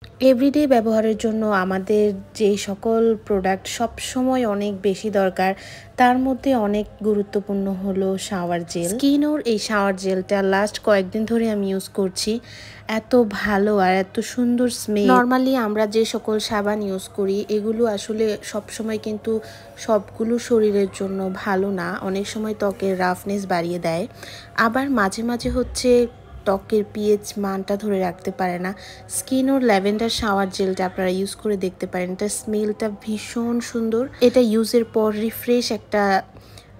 Everyday ব্যবহারের জন্য আমাদের যে সকল প্রোডাক্ট সবসময় অনেক বেশি দরকার, তার মধ্যে অনেক গুরুত্বপূর্ণ হলো শাওয়ার জেল। স্কিনোর এই শাওয়ার জেলটা লাস্ট কয়েকদিন ধরে আমি ইউজ করছি। এত ভালো আর এত সুন্দর স্মেল। নর্মালি আমরা যে সকল সাবান ইউজ করি এগুলো আসলে সবসময় কিন্তু সবগুলো শরীরের জন্য ভালো না, অনেক সময় ত্বকের রাফনেস বাড়িয়ে দেয়, আবার মাঝে মাঝে হচ্ছে ত্বকের পিএইচ মানটা ধরে রাখতে পারে না। স্কিনোর ল্যাভেন্ডার শাওয়ার জেলটা আপনারা ইউজ করে দেখতে পারেন। এটা স্মেলটা ভীষণ সুন্দর, এটা ইউজের পর রিফ্রেশ একটা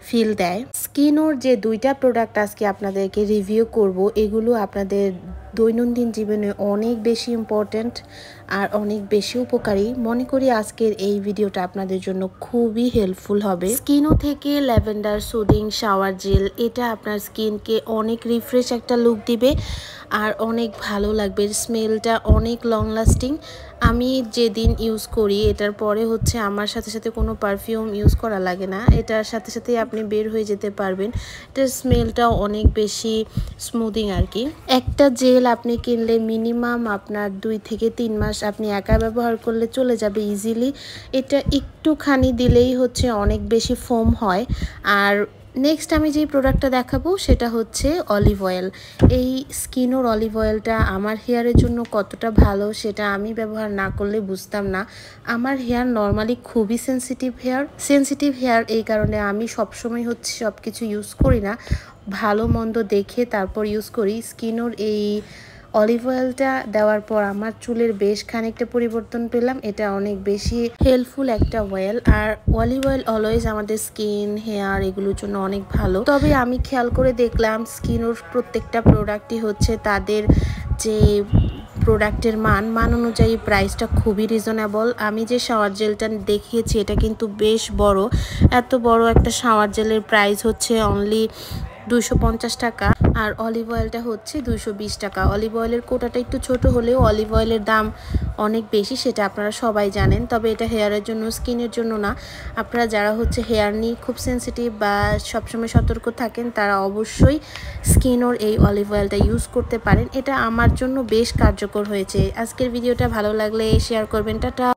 ফিল দেয়। স্কিনোর যে দুইটা প্রোডাক্ট আজকে আপনাদেরকে রিভিউ করব, এগুলো আপনাদের দৈনন্দিন জীবনে অনেক বেশি ইম্পর্ট্যান্ট আর অনেক বেশি উপকারী। মনে করি আজকের এই ভিডিওটা আপনাদের জন্য খুবই হেল্পফুল হবে। স্কিনো থেকে ল্যাভেন্ডার সুদিং শাওয়ার জেল, এটা আপনার স্কিনকে অনেক রিফ্রেশ একটা লুক দিবে আর অনেক ভালো লাগবে। স্মেলটা অনেক লং লাস্টিং। আমি যেদিন ইউজ করি এটার পরে হচ্ছে আমার সাথে সাথে কোনো পারফিউম ইউজ করা লাগে না, এটার সাথে সাথে আপনি বের হয়ে যেতে পারবেন। এটার স্মেলটাও অনেক বেশি স্মুদিং আর কি। একটা জেল আপনি কিনলে মিনিমাম আপনার 2 থেকে 3 মাস আপনি একা ব্যবহার করলে চলে যাবে ইজিলি। এটা একটুখানি দিলেই হচ্ছে অনেক বেশি ফোম হয়। আর নেক্সট আমি যে প্রোডাক্টটা দেখাবো সেটা হচ্ছে অলিভ অয়েল। এই স্কিনোর অলিভ অয়েলটা আমার হেয়ারের জন্য কতটা ভালো সেটা আমি ব্যবহার না করলে বুঝতাম না। আমার হেয়ার নর্মালি খুবই সেন্সিটিভ হেয়ার, এই কারণে আমি সবসময় হচ্ছে সব কিছু ইউজ করি না, ভালো মন্দ দেখে তারপর ইউজ করি। স্কিনোর এই অলিভ অয়েলটা দেওয়ার পর আমার চুলের বেশ খানিকটা পরিবর্তন পেলাম। এটা অনেক বেশি হেল্পফুল একটা অয়েল। আর অলিভ অয়েল অলওয়েজ আমাদের স্কিন, হেয়ার এগুলোর জন্য অনেক ভালো। তবে আমি খেয়াল করে দেখলাম স্কিনোর প্রত্যেকটা প্রোডাক্টই হচ্ছে তাদের যে প্রোডাক্টের মান অনুযায়ী প্রাইসটা খুবই রিজনেবল। আমি যে শাওয়ার জেলটা দেখিয়েছি এটা কিন্তু বেশ বড়, এত বড় একটা শাওয়ার জেলের প্রাইস হচ্ছে অনলি 250 টাকা, আর অলিভ অয়েলটা হচ্ছে 220 টাকা। অলিভ অয়েলের কোটাটা একটু ছোট হলেও অলিভ অয়েলের দাম অনেক বেশি, সেটা আপনারা সবাই জানেন। তবে এটা হেয়ারের জন্য, স্কিনের জন্য না। আপনারা যারা হচ্ছে হেয়ার নিয়ে খুব সেন্সিটিভ বা সবসময় সতর্ক থাকেন তারা অবশ্যই স্কিনোর এই অলিভ অয়েলটা ইউজ করতে পারেন। এটা আমার জন্য বেশ কার্যকর হয়েছে। আজকের ভিডিওটা ভালো লাগলে শেয়ার করবেন। টাটা।